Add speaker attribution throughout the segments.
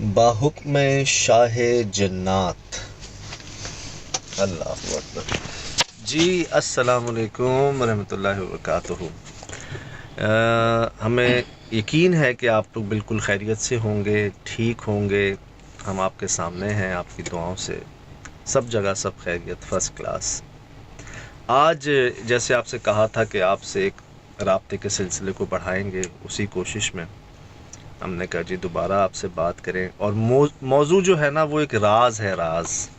Speaker 1: बाहुक्म शाह जन्नात। अल्लाहु अकबर। जी अस्सलाम वालेकुम रहमतुल्लाहि व बरकातुहू। हमें यकीन है कि आप लोग बिल्कुल खैरियत से होंगे, ठीक होंगे। हम आपके सामने हैं, आपकी दुआओं से सब जगह सब खैरियत, फर्स्ट क्लास। आज जैसे आपसे कहा था कि आपसे एक राब्ते के सिलसिले को बढ़ाएंगे, उसी कोशिश में हमने कहा जी दोबारा आपसे बात करें। और मौजू जो है ना वो एक राज है, राज।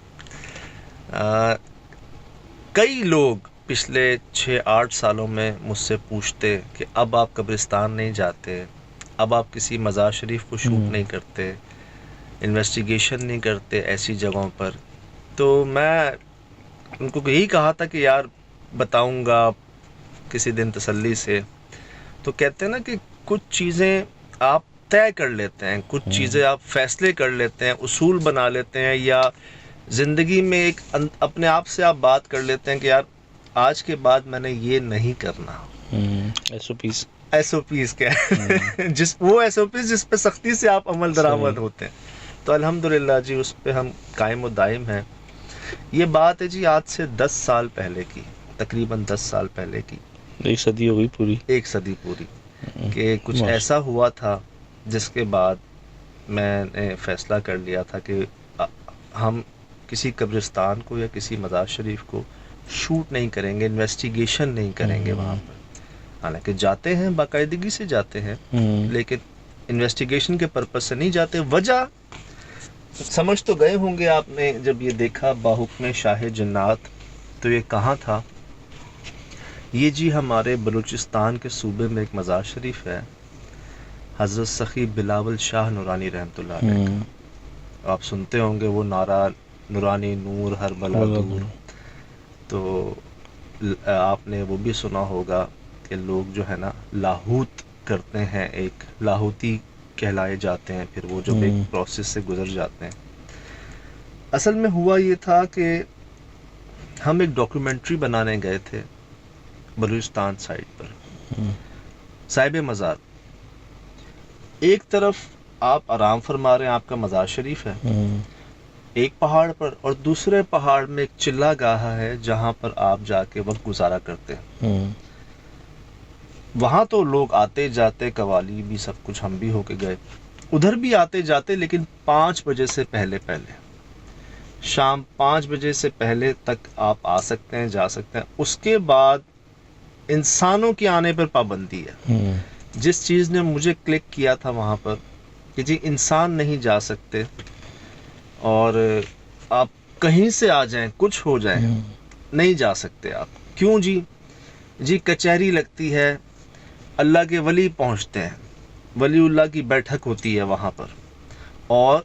Speaker 1: कई लोग पिछले 6-8 सालों में मुझसे पूछते कि अब आप कब्रिस्तान नहीं जाते, अब आप किसी मज़ार शरीफ को शूट नहीं करते, इन्वेस्टिगेशन नहीं करते ऐसी जगहों पर। तो मैं उनको यही कहा था कि यार बताऊंगा किसी दिन तसल्ली से। तो कहते हैं ना कि कुछ चीज़ें आप तय कर लेते हैं, कुछ चीज़ें आप फैसले कर लेते हैं, उसूल बना लेते हैं, या ज़िंदगी में एक अपने आप से आप बात कर लेते हैं कि यार आज के बाद मैंने ये नहीं करना। एसओपीज़ क्या है जिस वो एसओपीज़ जिस पे सख्ती से आप अमल दरामद होते हैं। तो अल्हम्दुलिल्लाह जी उस पे हम कायम और दायम हैं। ये बात है जी आज से 10 साल पहले की, तकरीबन 10 साल पहले की।
Speaker 2: एक सदी हो गई पूरी,
Speaker 1: एक सदी पूरी कि कुछ ऐसा हुआ था जिसके बाद मैंने फ़ैसला कर लिया था कि हम किसी कब्रिस्तान को या किसी मज़ार शरीफ को शूट नहीं करेंगे, इन्वेस्टिगेशन नहीं करेंगे वहाँ पर। हालांकि जाते हैं, बाकायदगी से जाते हैं, लेकिन इन्वेस्टिगेशन के पर्पस से नहीं जाते। वजह समझ तो गए होंगे आपने जब ये देखा बाहुक्म शाह जन्नात। तो ये कहाँ था? ये जी हमारे बलूचिस्तान के सूबे में एक मज़ार शरीफ है, हज़रत सखी बिलावल शाह नूरानी रहमतुल्लाह अलैह का। आप सुनते होंगे वो नारा, नूरानी नूर हर बला दूर। तो आपने वो भी सुना होगा कि लोग जो है ना लाहूत करते हैं, एक लाहूती कहलाए जाते हैं, फिर वो जब एक प्रोसेस से गुजर जाते हैं। असल में हुआ ये था कि हम एक डॉक्यूमेंट्री बनाने गए थे बलूचिस्तान साइड पर, साहिब मज़ार। एक तरफ आप आराम फरमा रहे हैं, आपका मज़ार शरीफ है एक पहाड़ पर, और दूसरे पहाड़ में एक चिल्ला गाह है जहां पर आप जाके वक्त गुजारा करते हैं। वहां तो लोग आते जाते, कवाली भी, सब कुछ, हम भी होके गए उधर भी आते जाते, लेकिन 5 बजे से पहले शाम 5 बजे से पहले तक आप आ सकते हैं, जा सकते हैं। उसके बाद इंसानों के आने पर पाबंदी है। जिस चीज़ ने मुझे क्लिक किया था वहाँ पर कि जी इंसान नहीं जा सकते, और आप कहीं से आ जाएं, कुछ हो जाए, नहीं जा सकते आप। क्यों जी? जी कचहरी लगती है, अल्लाह के वली पहुँचते हैं, वलीउल्लाह की बैठक होती है वहाँ पर, और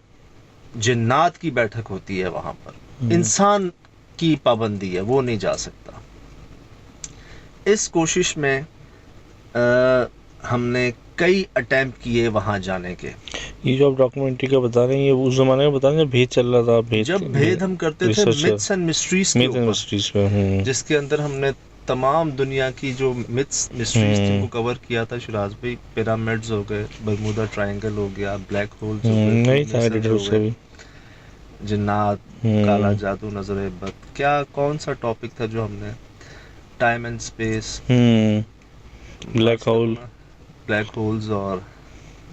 Speaker 1: जिन्नात की बैठक होती है वहाँ पर। इंसान की पाबंदी है, वो नहीं जा सकता। इस कोशिश में हमने कई अटेम्प्ट किए वहाँ जाने के।
Speaker 2: ये जो आप डॉक्यूमेंट्री का बता रहे हैं, ये उस जमाने में बता रहे हैं भेद चल रहा था।
Speaker 1: जब भेद हम करते थे मिथ्स एंड मिस्ट्रीज के ऊपर, जिसके अंदर हमने तमाम दुनिया की जो मिथ्स मिस्ट्रीज थी वो कवर किया था। शिराज भाई, पिरामिड्स हो गए, बरमूदा ट्रायंगल हो गया, ब्लैक होल्स हो गए, जिन्नात, काला जादू, नजर बद, क्या कौन सा टॉपिक था जो हमने, time and space, black holes, और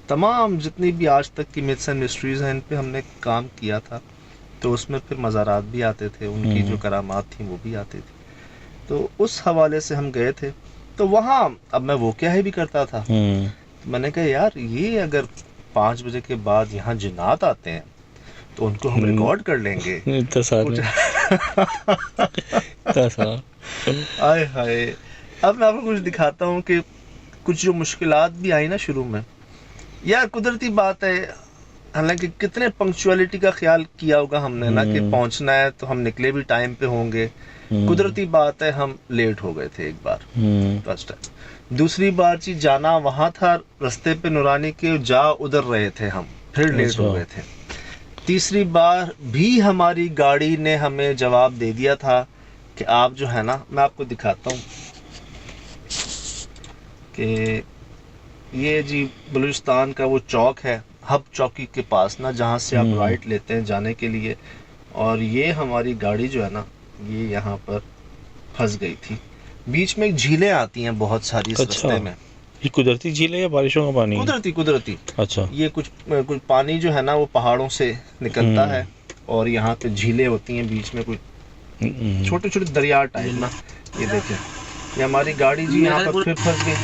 Speaker 1: तमाम जितनी भी आज तक की मिथ्स एंड मिस्ट्रीज हैं, इन पे हमने काम किया था। तो उसमें फिर मज़ारात भी आते थे, उनकी जो करामात थी वो भी आती थी। तो उस हवाले से हम गए थे। तो वहाँ अब मैं वो क्या है भी करता था। तो मैंने कहा यार ये अगर 5 बजे के बाद यहाँ जिन्नात आते हैं तो उनको हम रिकॉर्ड कर लेंगे। आए हाय। अब मैं आपको कुछ दिखाता हूँ कि कुछ जो मुश्किलात भी आई ना शुरू में, यार कुदरती बात है, हालांकि कितने पंक्चुअलिटी का ख्याल किया होगा हमने ना कि पहुंचना है तो हम निकले भी टाइम पे होंगे। कुदरती बात है हम लेट हो गए थे एक बार, फर्स्ट टाइम। दूसरी बार जी जाना वहां था, रास्ते पे नूरानी के जा उधर रहे थे हम, फिर लेट हो गए थे। तीसरी बार भी हमारी गाड़ी ने हमें जवाब दे दिया था कि आप जो है ना, मैं आपको दिखाता हूँ कि ये जी बलूचिस्तान का वो चौक है, हब चौकी के पास ना, जहाँ से आप
Speaker 2: हम्म।
Speaker 1: राइट लेते हैं जाने के लिए, और ये हमारी गाड़ी जो है ना, ये यहाँ पर फंस गई थी। बीच में झीलें आती हैं बहुत सारी इस
Speaker 2: अच्छा।
Speaker 1: रास्ते में।
Speaker 2: ये कुदरती झील है या बारिशों का पानी है?
Speaker 1: कुदरती कुदरती।
Speaker 2: अच्छा।
Speaker 1: ये कुछ पानी जो है ना वो पहाड़ों से निकलता है, और यहाँ पे झीलें होती हैं बीच में, कुछ छोटे छोटे दरिया टाइप ना। ये देखें, ये हमारी गाड़ी जी यहाँ पर फिर फंस गई।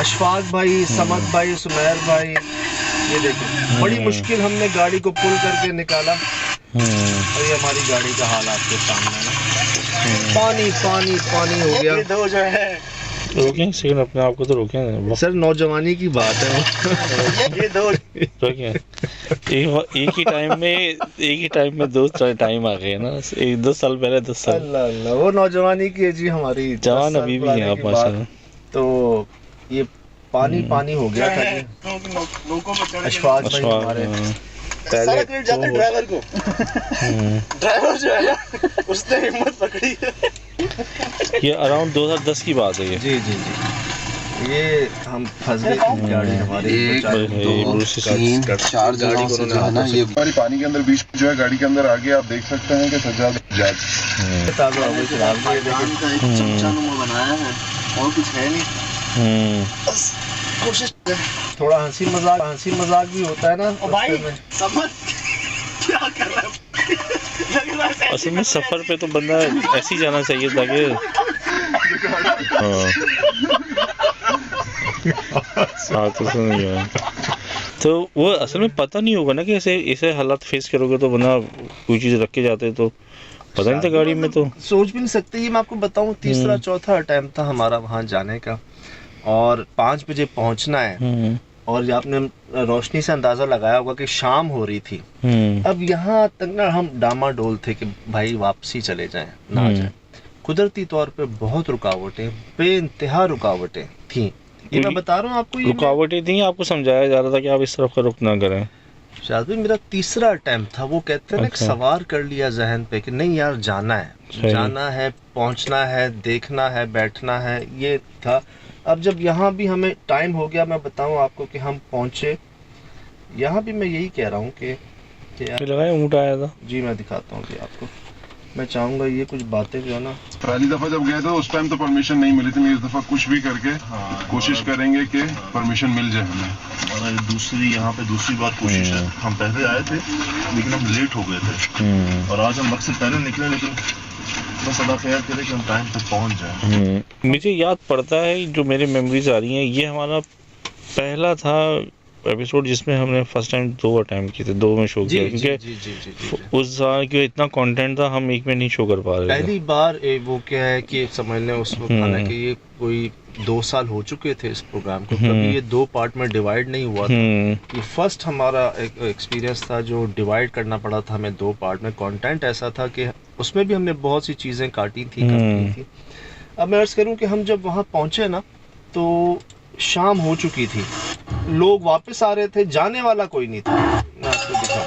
Speaker 1: अशफाक भाई, समद भाई, सुमैर भाई, ये देखें, बड़ी मुश्किल हमने गाड़ी को पुल करके निकाला, और ये हमारी गाड़ी का हाल आपके सामने है ना। पानी पानी पानी हो गया।
Speaker 3: दो जो है
Speaker 2: रोकें सेकंड, अपने आप को तो रोकें
Speaker 1: सर नौजवानी की बात है।
Speaker 3: ये दो
Speaker 2: रोकें। एक ही टाइम में दो टाइम आ गए ना, 2 साल पहले 10 साल।
Speaker 1: अल्लाह अल्लाह, वो नौजवानी की है जी हमारी,
Speaker 2: जवान
Speaker 1: 10 साल
Speaker 2: अभी भी
Speaker 1: पुराने
Speaker 2: हैं आप
Speaker 1: की बात।
Speaker 2: माशाल्लाह।
Speaker 1: तो ये पानी पानी हो गया था जी।
Speaker 3: लोगों में चढ़
Speaker 1: अशफाक भाई
Speaker 2: अशफाक,
Speaker 1: हमारे
Speaker 2: हाँ।
Speaker 3: सारा क्रेडिट जाता है ड्राइवर को। ड्राइवर जो है ना, उसने हिम्मत पकड़ी है।
Speaker 2: ये अराउंड 2010 की बात है ये।
Speaker 1: जी जी जी, ये हम फंस गए थे गाड़ी हमारी।
Speaker 4: एक,
Speaker 1: बेचारे
Speaker 2: दो,
Speaker 1: दो
Speaker 4: तीन,
Speaker 1: कट-
Speaker 4: 4
Speaker 1: गाड़ी
Speaker 4: जगहों
Speaker 1: को
Speaker 4: से
Speaker 1: उन्होंने
Speaker 4: जो है ना
Speaker 1: हाथों
Speaker 4: ये
Speaker 5: हमारी पानी के अंदर बीच में जो है गाड़ी के अंदर आगे आप देख सकते हैं कि सज्जाद जाद
Speaker 1: से ताज़ा हो गई फिलहाल में। ये देखिए,
Speaker 3: का एक चमचा नुमा बनाया है और कुछ है नहीं। बस कोशिश
Speaker 1: थोड़ा हंसी मजाक भी होता है ना
Speaker 3: ओ भाई
Speaker 1: रास्ते में।
Speaker 3: समझ क्या कर रहा है? लग रहा है
Speaker 2: असल में सफर पे तो बंदा ऐसे ही जाना चाहिए ताकि तो सुन गया। तो वो असल में पता नहीं होगा ना कि ऐसे हालात फेस करोगे तो बंदा कोई चीज़ रख के जाते तो पता नहीं था गाड़ी में तो।
Speaker 1: सोच भी नहीं सकते। ये मैं आपको बताऊं, तीसरा चौथा अटेम्प्ट था हमारा वहां जाने का, और 5 बजे पहुंचना है, और ये आपने रोशनी से अंदाजा लगाया होगा कि शाम हो रही थी। अब यहाँ तक ना हम डामाडोल थे कि भाई वापसी चले जाएं ना जाएं। कुदरती तौर पे बहुत रुकावटें, बेइंतहा रुकावटें थी। ये मैं बता रहा हूँ आपको। ये
Speaker 2: रुकावटें थी, आपको समझाया जा रहा था कि आप इस तरफ का रुख ना करें।
Speaker 1: शायद भी मेरा तीसरा अटेम्प्ट था। वो कहते हैं ना,
Speaker 2: अच्छा।
Speaker 1: सवार कर लिया जहन पे कि नहीं यार जाना है,
Speaker 2: सही।
Speaker 1: जाना है, पहुंचना है, देखना है, बैठना है, ये था। अब जब यहाँ भी हमें टाइम हो गया, मैं बताऊं आपको कि हम पहुंचे यहाँ भी, मैं यही कह रहा हूँ कि यार,
Speaker 2: लगाए ऊँट आया था।
Speaker 1: जी मैं दिखाता हूँ कि आपको, मैं चाहूँगा ये कुछ बातें जो है ना।
Speaker 5: पहली दफा जब गए थे उस टाइम तो परमिशन नहीं मिली थी। इस दफा कुछ भी करके कोशिश करेंगे कि परमिशन मिल जाए हमें।
Speaker 6: और दूसरी यहाँ पे दूसरी बात कोशिश है, हम पहले आए थे लेकिन हम लेट हो गए थे, और आज हम वक्त से पहले निकले, लेकिन बस अल्लाह खैर करे कि हम टाइम तक पहुँच जाए।
Speaker 2: मुझे याद पड़ता है, जो मेरी मेमोरीज आ रही हैं, ये हमारा पहला था एपिसोड जिसमें हमने फर्स्ट टाइम 2 अटेम्प्ट किए थे, 2 में शो किया, क्योंकि उस साल के इतना कंटेंट था हम एक में नहीं शो कर पा रहे थे।
Speaker 1: पहली बार वो क्या है कि समझ लें उस वक्त हालांकि ये कोई 2 साल हो चुके थे इस प्रोग्राम को, कभी ये 2 पार्ट में डिवाइड नहीं हुआ था। ये फर्स्ट हमारा एक एक्सपीरियंस था जो डिवाइड करना पड़ा था हमें 2 पार्ट में। कंटेंट ऐसा था कि उसमें भी हमने बहुत सी चीज़ें काटी थी, करनी थी। अब मैं अर्ज़ करूं कि हम जब वहाँ पहुँचे ना, तो शाम हो चुकी थी, लोग वापस आ रहे थे, जाने वाला कोई नहीं था। मैं आपको दिखाऊं,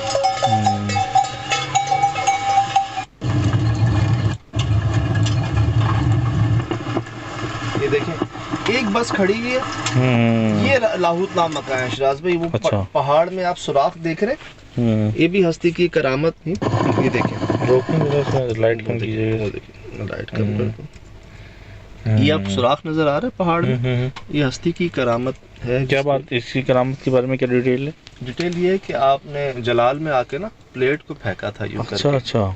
Speaker 1: ये देखें, एक बस खड़ी हुई है। ये लाहौत नाम मकान है शराज भाई। वो
Speaker 2: अच्छा।
Speaker 1: पहाड़ में आप सुराख देख रहे हैं, ये भी हस्ती की करामत थी। ये देखें,
Speaker 2: लाइट कम कीजिएगा।
Speaker 1: लाइट कम कर दो। ये आप सुराख नजर आ रहा है पहाड़ में, ये हस्ती की करामत है।
Speaker 2: क्या बात, इसकी करामत के बारे में क्या डिटेल है?
Speaker 1: डिटेल ये है कि आपने जलाल में आके ना प्लेट को फेंका था यूं
Speaker 2: अच्छा
Speaker 1: करके,
Speaker 2: अच्छा,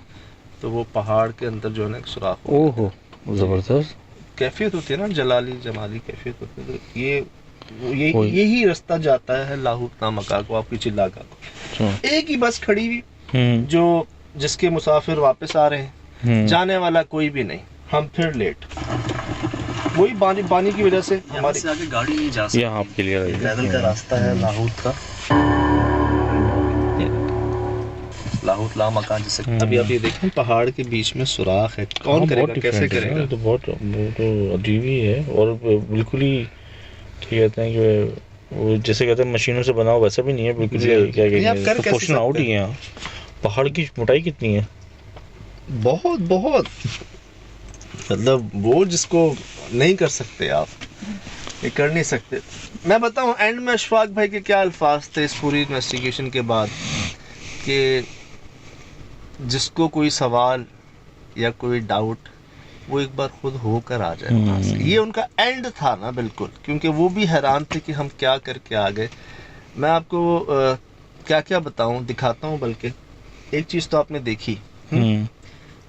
Speaker 1: तो वो पहाड़ के अंदर जो है ना एक सुराख हो गया।
Speaker 2: ओहो जबरदस्त।
Speaker 1: कैफियत होती है ना, जमाली कैफियत होती है। तो ये
Speaker 2: कोई-
Speaker 1: यही रास्ता जाता है लाहौत नामका को, आपकी चिल्लागा को।
Speaker 2: अच्छा।
Speaker 1: एक ही बस खड़ी हुई जो जिसके मुसाफिर वापस आ रहे हैं, जाने वाला कोई भी नहीं। हम फिर लेट, वही पानी की वजह से हमारी
Speaker 3: से आगे गाड़ी नहीं जा सकती।
Speaker 2: यहाँ आपके लिए
Speaker 1: पैदल का रास्ता है लाहौत का, लाहौत ला मकान जिसे अभी आप ये देखें, पहाड़ के बीच में सुराख है। कौन करेगा, कैसे करेगा?
Speaker 2: तो बहुत तो अजीब ही है, और बिल्कुल ही क्या कहते हैं कि वो जैसे कहते हैं मशीनों से बना हुआ वैसा भी नहीं है बिल्कुल।
Speaker 1: जी,
Speaker 2: क्या
Speaker 1: नहीं, आप कर
Speaker 2: कहते हैं,
Speaker 1: कैसे
Speaker 2: क्वेश्चन आउट
Speaker 1: सकते
Speaker 2: ही है यहाँ। पहाड़ की मोटाई कितनी है?
Speaker 1: बहुत मतलब वो जिसको नहीं कर सकते आप। ये कर नहीं सकते। मैं बताऊं एंड में अशफाक भाई के क्या अल्फाज थे इस पूरी इन्वेस्टिगेशन के बाद, कि जिसको कोई सवाल या कोई डाउट वो एक बार खुद होकर आ जाए वहाँ से। ये उनका एंड था ना बिल्कुल, क्योंकि वो भी हैरान थे कि हम क्या करके आ गए। मैं आपको क्या क्या बताऊं, दिखाता हूं। बल्कि एक चीज़ तो आपने देखी।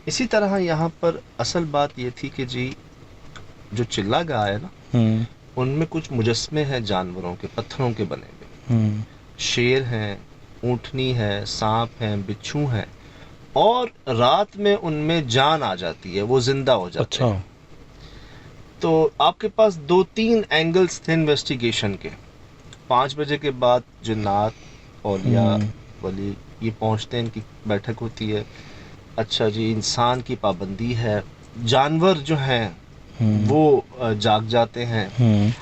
Speaker 1: इसी तरह यहाँ पर असल बात ये थी कि जी जो चिल्ला गा है ना, उनमें कुछ मुजस्मे हैं जानवरों के, पत्थरों के बने हुए। शेर हैं, ऊँटनी है, सांप हैं, बिच्छू हैं, और रात में उनमें जान आ जाती है, वो जिंदा हो जाते हैं। तो आपके पास 2-3 एंगल्स थे इन्वेस्टिगेशन के। 5 बजे के बाद जिन्नात, औलिया, वली ये पहुंचते हैं, इनकी बैठक होती है। अच्छा जी, इंसान की पाबंदी है, जानवर जो हैं वो जाग जाते हैं।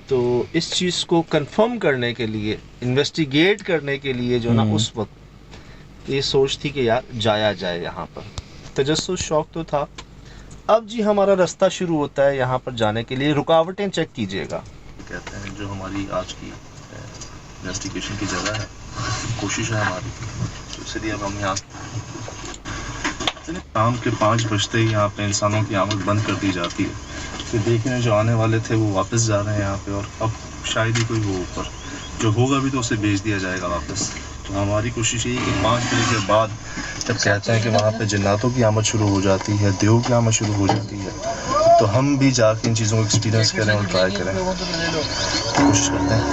Speaker 1: तो इस चीज़ को कंफर्म करने के लिए, इन्वेस्टिगेट करने के लिए जो ना उस वक्त ये सोच थी कि यार जाया जाए यहाँ पर। तजस्सुस शौक तो था। अब जी हमारा रास्ता शुरू होता है यहाँ पर जाने के लिए। रुकावटें चेक कीजिएगा।
Speaker 6: कहते हैं जो हमारी आज की इन्वेस्टिगेशन की जगह है, कोशिश है हमारी, तो इसलिए अब हम यहाँ शाम के 5 बजते ही यहाँ पे इंसानों की आमद बंद कर दी जाती है। फिर देखने जो आने वाले थे वो वापस जा रहे हैं यहाँ पे, और अब शायद ही कोई वो ऊपर जो होगा भी तो उसे भेज दिया जाएगा वापस। तो हमारी कोशिश यही कि 5 बजे के बाद जब कहते हैं कि वहाँ पे जन्नातों की आमद शुरू हो जाती है, देव की आमद शुरू हो जाती है, तो हम भी जाके इन चीज़ों को एक्सपीरियंस करें और ट्राई करें, कोशिश करते हैं।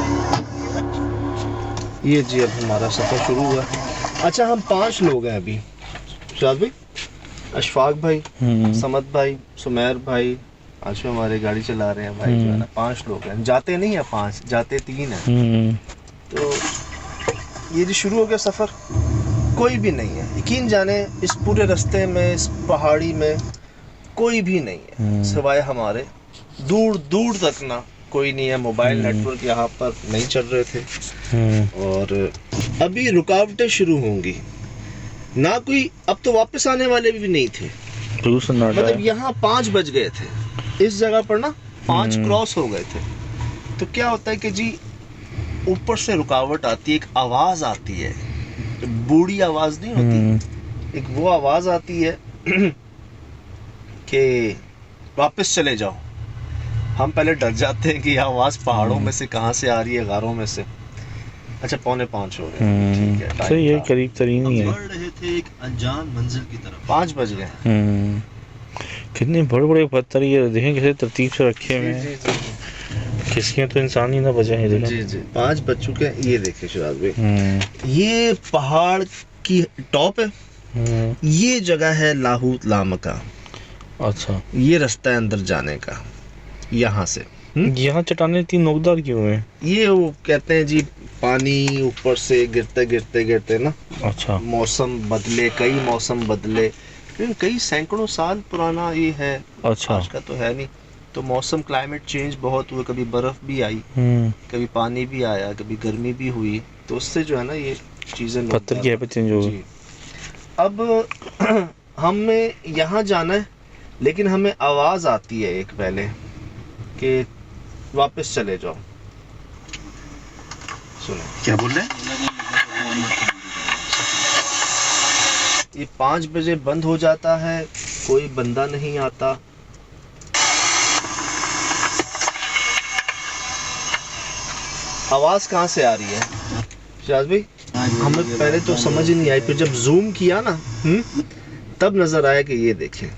Speaker 1: ये जी अब हमारा सफ़र शुरू हुआ। अच्छा, हम 5 लोग हैं अभी। शाद भाई, अशफाक भाई, समद भाई, सुमेर भाई, आज हमारे गाड़ी चला रहे हैं भाई जो है ना। 5 लोग हैं, जाते नहीं है 5, जाते 3 हैं। तो ये जो शुरू हो गया सफ़र, कोई भी नहीं है, यकीन जाने इस पूरे रास्ते में, इस पहाड़ी में कोई भी नहीं है सिवाय हमारे। दूर दूर तक ना कोई नहीं है। मोबाइल नेटवर्क यहाँ पर नहीं चल रहे थे। और अभी रुकावटें शुरू होंगी ना, कोई अब तो वापस आने वाले भी नहीं थे। मतलब यहाँ 5 बज गए थे, इस जगह पर ना 5 क्रॉस हो गए थे। तो क्या होता है कि जी ऊपर से रुकावट आती है, एक आवाज़ आती है, बूढ़ी आवाज़ नहीं होती, एक वो आवाज़ आती है कि वापस चले जाओ। हम पहले डर जाते हैं कि यह आवाज़ पहाड़ों में से कहाँ से आ रही है, गारों में से। अच्छा, 4:45 हो गए, ठीक है,
Speaker 2: सही है, करीब तरीन ही है।
Speaker 3: बढ़ रहे थे एक अनजान मंजिल की तरफ।
Speaker 1: 5 बज गए।
Speaker 2: कितने बड़े बड़े पत्थर ये देखें कैसे तरतीब से रखे हुए हैं। किसके तो इंसान ही ना बचे हैं।
Speaker 1: जी जी, 5 बज चुके हैं। ये देखिए शिराज भाई, ये पहाड़ की टॉप है। ये जगह है लाहूत लामका।
Speaker 2: अच्छा,
Speaker 1: ये रास्ता है अंदर जाने का यहाँ से।
Speaker 2: यहाँ चट्टानें 3 नोकदार क्यों हैं?
Speaker 1: ये वो कहते हैं जी पानी ऊपर से गिरते गिरते गिरते ना,
Speaker 2: अच्छा,
Speaker 1: मौसम बदले, कई मौसम बदले, लेकिन कई सैकड़ों साल पुराना ये है।
Speaker 2: अच्छा,
Speaker 1: आज का तो है नहीं। तो मौसम, क्लाइमेट चेंज बहुत हुए, कभी बर्फ़ भी आई, कभी पानी भी आया, कभी गर्मी भी हुई। तो उससे जो है ना ये चीज़ें,
Speaker 2: पत्थर की हैबिट चेंज हो गई।
Speaker 1: अब हमें यहाँ जाना है, लेकिन हमें आवाज़ आती है एक पहले कि वापस चले जाओ। सुनो
Speaker 6: क्या बोल रहे हैं?
Speaker 1: ये 5 बजे बंद हो जाता है, कोई बंदा नहीं आता। आवाज़ कहाँ से आ रही है शाज भाई? हमें पहले तो समझ ही नहीं आई, फिर जब जूम किया ना तब नज़र आया कि ये देखें,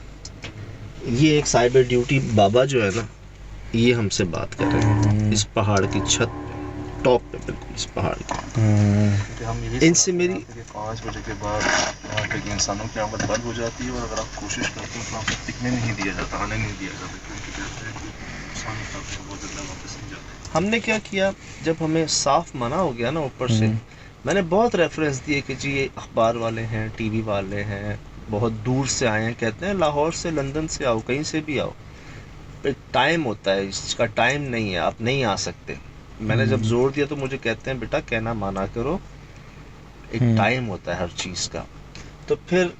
Speaker 1: ये एक साइबर ड्यूटी बाबा जो है ना, ये हमसे बात कर रहे हैं इस पहाड़ की छत पे, टॉप पे, बिल्कुल इस पहाड़ की।
Speaker 6: हम यही
Speaker 1: इनसे मेरी
Speaker 6: 5 बजे के बाद यहाँ पे इंसानों की आमद बंद हो जाती है, और अगर आप कोशिश करते हैं तो आपको टिकने नहीं दिया जाता, आने नहीं दिया जाता, क्योंकि कहते हैं कि इंसान बहुत ज़्यादा वापस नहीं जाते।
Speaker 1: हमने क्या किया, जब हमें साफ मना हो गया ना ऊपर से, मैंने बहुत रेफरेंस दिए कि जी ये अखबार वाले हैं, टीवी वाले हैं, बहुत दूर से आए हैं, कहते हैं लाहौर से, लंदन से आओ, कहीं से भी आओ, एक टाइम होता है, इसका टाइम नहीं है, आप नहीं आ सकते। मैंने जब जोर दिया तो मुझे कहते हैं बेटा कहना माना करो, एक टाइम होता है हर चीज़ का। तो फिर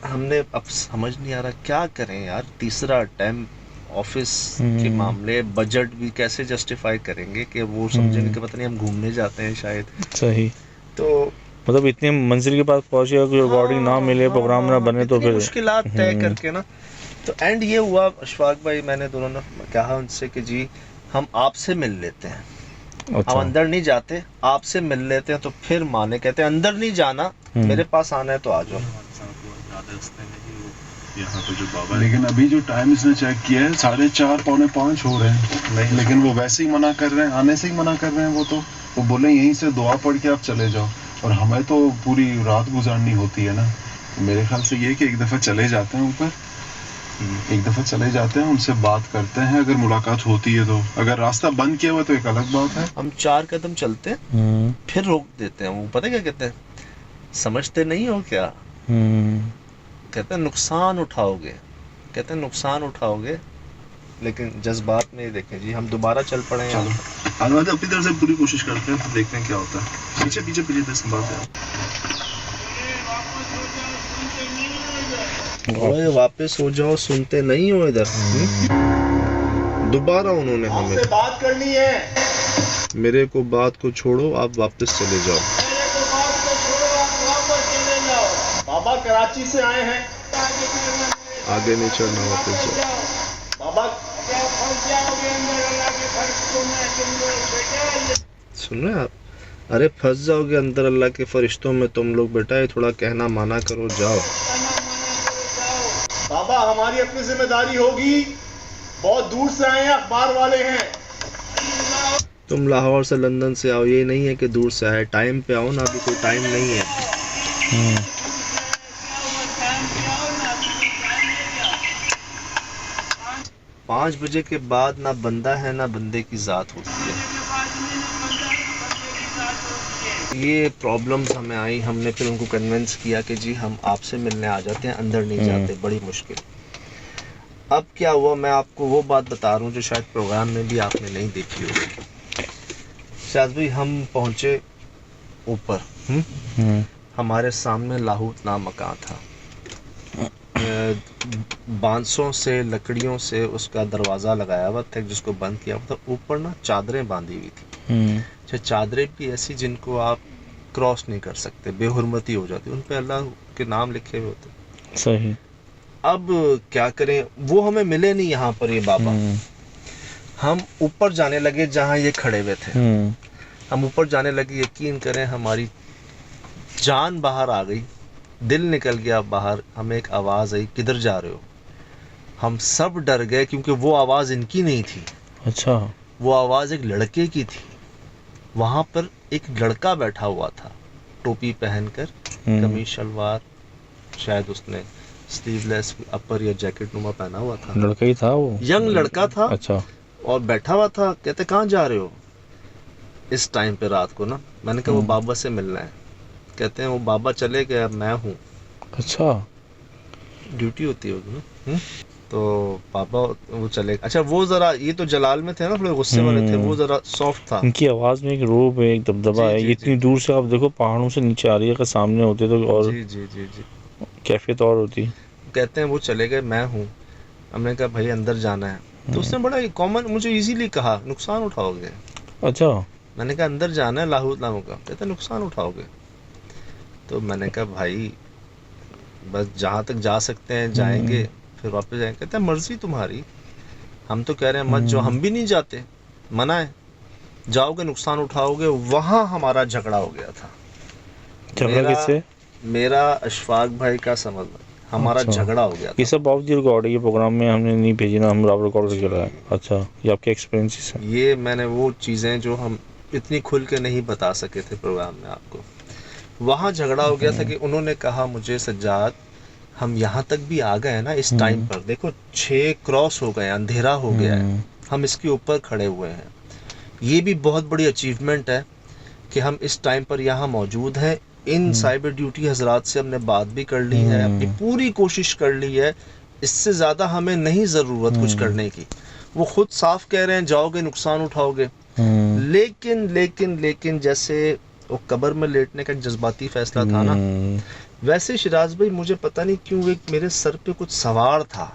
Speaker 1: हमने, अब समझ नहीं आ रहा क्या करें यार, तीसरा अटैम्प्ट ऑफिस के मामले, बजट भी कैसे जस्टिफाई करेंगे कि वो समझेंगे कि पता नहीं हम घूमने जाते हैं शायद।
Speaker 2: सही।
Speaker 1: तो
Speaker 2: मतलब इतने मंजिल के पास पहुंचे कोई रिकॉर्डिंग ना मिले, प्रोग्राम ना बने तो फिर
Speaker 1: मुश्किलात तय करके ना। तो एंड ये हुआ अशफाक भाई, मैंने दोनों ने कहा उनसे कि जी हम आपसे मिल लेते हैं,
Speaker 2: अच्छा।
Speaker 1: हम अंदर नहीं जाते, आपसे मिल लेते हैं। तो फिर माने कहते हैं अंदर नहीं जाना, मेरे पास आना है तो आ जाओ।
Speaker 5: यहाँ पे जो बाबा, लेकिन अभी जो टाइम इसने चेक किया है 4:30 पौने 5 हो रहे हैं, लेकिन वो वैसे ही मना कर रहे हैं, आने से ही मना कर रहे हैं। वो बोले यहीं से दुआ पढ़ के आप चले जाओ, और हमें तो पूरी रात गुजारनी होती है ना। मेरे ख्याल से ये कि एक दफ़ा चले जाते हैं ऊपर, एक दफ़ा चले जाते हैं, उनसे बात करते हैं, अगर मुलाकात होती है तो। अगर रास्ता बंद किया हुआ तो एक अलग बात है।
Speaker 1: हम 4 कदम चलते हैं फिर रोक देते हैं। वो पता क्या कहते हैं, समझते नहीं हो क्या? कहते हैं नुकसान उठाओगे, कहते हैं नुकसान उठाओगे, लेकिन जज्बात में देखें जी हम दोबारा चल पड़े हैं।
Speaker 6: अनुवाद अपनी तरफ से पूरी कोशिश करते हैं, तो देखते हैं क्या होता है। पीछे पीछे पीछे तो संभालते हैं।
Speaker 1: ओए वापस हो जाओ, सुनते नहीं हो इधर। दोबारा उन्होंने हमें
Speaker 3: बात करनी है,
Speaker 1: मेरे को बात को छोड़ो, आप वापस चले जाओ।
Speaker 3: बाबा कराची से आए हैं,
Speaker 1: आगे नहीं चढ़ना, वापस जाओ।
Speaker 3: बाबा
Speaker 1: सुन रहे हैं आप? अरे फंस जाओगे अंदर अल्लाह के फरिश्तों में तुम लोग बेटा, ये थोड़ा कहना माना करो, जाओ।
Speaker 3: बाबा हमारी अपनी जिम्मेदारी होगी, बहुत दूर से आए हैं, अखबार वाले हैं।
Speaker 1: तुम लाहौर से लंदन से आओ, ये नहीं है कि दूर से आए, टाइम पे आओ ना, अभी कोई टाइम नहीं है। 5 बजे के बाद ना बंदा है ना बंदे की ज़ात होती है। ये प्रॉब्लम्स हमें आई, हमने फिर उनको कन्विंस किया कि जी हम आपसे मिलने आ जाते हैं, अंदर नहीं जाते, बड़ी मुश्किल। अब क्या हुआ, मैं आपको वो बात बता रहा हूँ जो शायद प्रोग्राम में भी आपने नहीं देखी होगी। शायद भाई हम पहुँचे ऊपर, हमारे सामने लाहौत नाम मकान था, बांसों से लकड़ियों से उसका दरवाज़ा लगाया हुआ था जिसको बंद किया हुआ था। ऊपर ना चादरें बांधी हुई थी, चादरें भी ऐसी जिनको आप क्रॉस नहीं कर सकते, बेहुरमती हो जाती, उन पे अल्लाह के नाम लिखे हुए होते।
Speaker 2: सही।
Speaker 1: अब क्या करें, वो हमें मिले नहीं यहाँ पर ये बाबा। हम ऊपर जाने लगे जहाँ ये खड़े हुए थे, हम ऊपर जाने लगे, यकीन करें हमारी जान बाहर आ गई, दिल निकल गया बाहर। हमें एक आवाज़ आई, किधर जा रहे हो? हम सब डर गए क्योंकि वो आवाज़ इनकी नहीं थी।
Speaker 2: अच्छा।
Speaker 1: वो आवाज़ एक लड़के की थी। वहाँ पर एक लड़का बैठा हुआ था, टोपी पहनकर, कमीज शलवार, शायद उसने स्लीवलेस अपर या जैकेट नुमा पहना हुआ था।
Speaker 2: लड़का ही था वो?
Speaker 1: यंग लड़का था।
Speaker 2: अच्छा।
Speaker 1: और बैठा हुआ था। कहते कहाँ जा रहे हो इस टाइम पे रात को ना? मैंने कहा वो बाबा से मिलना है। कहते हैं वो बाबा चले गए, अब मैं हूँ।
Speaker 2: अच्छा।
Speaker 1: ड्यूटी होती होगी ना। तो पापा वो चले। अच्छा वो जरा, ये तो जलाल में थे ना, थोड़े गुस्से वाले थे, वो जरा सॉफ्ट था।
Speaker 2: इनकी आवाज में एक रोब है, एक दबदबा है। इतनी दूर से आप देखो, पहाड़ों से नीचे आ रही है, अगर सामने होते तो और
Speaker 1: जी जी जी जी
Speaker 2: कैफियत और होती।
Speaker 1: कहते हैं वो चले गए, मैं हूँ। हमने कहा भाई अंदर जाना है, तो उसने बड़ा कॉमन मुझे इजीली कहा, नुकसान उठाओगे।
Speaker 2: अच्छा।
Speaker 1: मैंने कहा अंदर जाना है लाहौर नामों का। कहते नुकसान उठाओगे। तो मैंने कहा भाई बस जहाँ तक जा सकते हैं जाएंगे, फिर वापस जाएंगे। कहते हैं मर्जी तुम्हारी, हम तो कह रहे हैं मत जो, हम भी नहीं जाते, मना है, जाओगे नुकसान उठाओगे। वहाँ हमारा झगड़ा हो गया था।
Speaker 2: झगड़ा किससे?
Speaker 1: मेरा अशफाक भाई का समझ, हमारा झगड़ा हो गया था।
Speaker 2: ये सब ऑफ द रिकॉर्ड है, ये प्रोग्राम में हमने नहीं भेजी ना, हम रिकॉर्ड करके लाए। अच्छा, ये आपके एक्सपीरियंसेस हैं?
Speaker 1: ये मैंने वो चीज़ें जो हम इतनी खुल के नहीं बता सके थे प्रोग्राम में आपको। वहाँ झगड़ा हो गया था कि उन्होंने कहा मुझे, सज्जाद हम यहाँ तक भी आ गए हैं ना इस टाइम पर, देखो 6 क्रॉस हो गए, अंधेरा हो गया है, हम इसके ऊपर खड़े हुए हैं। ये भी बहुत बड़ी अचीवमेंट है कि हम इस टाइम पर यहाँ मौजूद हैं। इन साइबर ड्यूटी हजरात से हमने बात भी कर ली है, अपनी पूरी कोशिश कर ली है, इससे ज़्यादा हमें नहीं ज़रूरत कुछ करने की। वो खुद साफ कह रहे हैं जाओगे नुकसान उठाओगे। लेकिन लेकिन लेकिन जैसे वो कब्र में लेटने का एक जज्बाती फैसला था ना, वैसे शिराज भाई मुझे पता नहीं क्यों एक मेरे सर पे कुछ सवार था।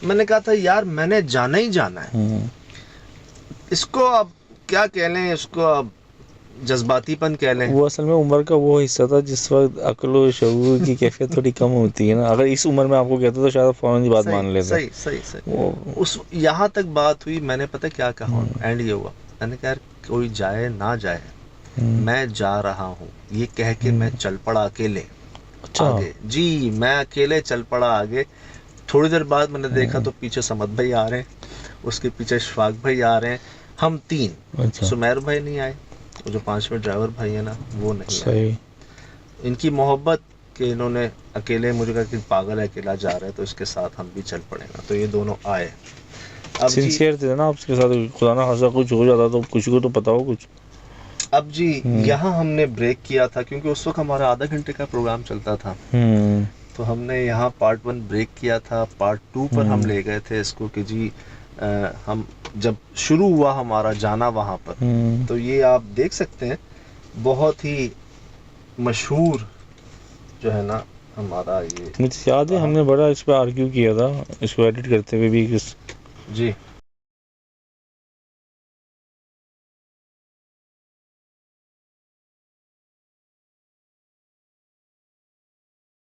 Speaker 1: मैंने कहा था यार मैंने जाना ही जाना है, इसको अब क्या कह लें, इसको अब जज्बातीपन कह लें।
Speaker 2: वो असल में उम्र का वो हिस्सा था जिस वक्त अक्ल और शऊर की कैफियत थोड़ी कम होती है ना। अगर इस उम्र में आपको कहते तो शायद फौरन ही बात मान लेते।
Speaker 1: सही सही सही।
Speaker 2: वो
Speaker 1: उस यहाँ तक बात हुई, मैंने पता क्या कहा, एंड ये हुआ, मैंने कहा यार कोई जाए ना जाए, मैं जा रहा हूँ, ये कह के मैं चल पड़ा अकेले आगे। जी, मैं अकेले चल पड़ा आगे। थोड़ी देर बाद मैंने देखा तो पीछे समद भाई आ रहे हैं, उसके पीछे शफाक भाई आ रहे हैं, हम तीन। सुमेर भाई नहीं आए, वो जो 5वें ड्राइवर भाई है ना, वो नहीं आए। इनकी मोहब्बत कि इन्होंने अकेले मुझे कहा कि पागल है, अकेला जा रहा है तो इसके साथ हम भी चल पड़ेगा, तो ये दोनों आए। अब
Speaker 2: सिंसियर थे ना आपके साथ, खुदा ना खासा कुछ हो जाता तो किसी को तो पता हो कुछ।
Speaker 1: अब जी यहाँ हमने ब्रेक किया था क्योंकि उस वक्त हमारा आधा घंटे का प्रोग्राम चलता था, तो हमने यहाँ पार्ट 1 ब्रेक किया था। पार्ट 2 पर हम ले गए थे इसको कि जी हम जब शुरू हुआ हमारा जाना वहाँ पर, तो ये आप देख सकते हैं बहुत ही मशहूर जो है ना हमारा ये।
Speaker 2: मुझे याद है हमने बड़ा इस पर आर्ग्यू किया था, इसको एडिट करते हुए भी
Speaker 1: जी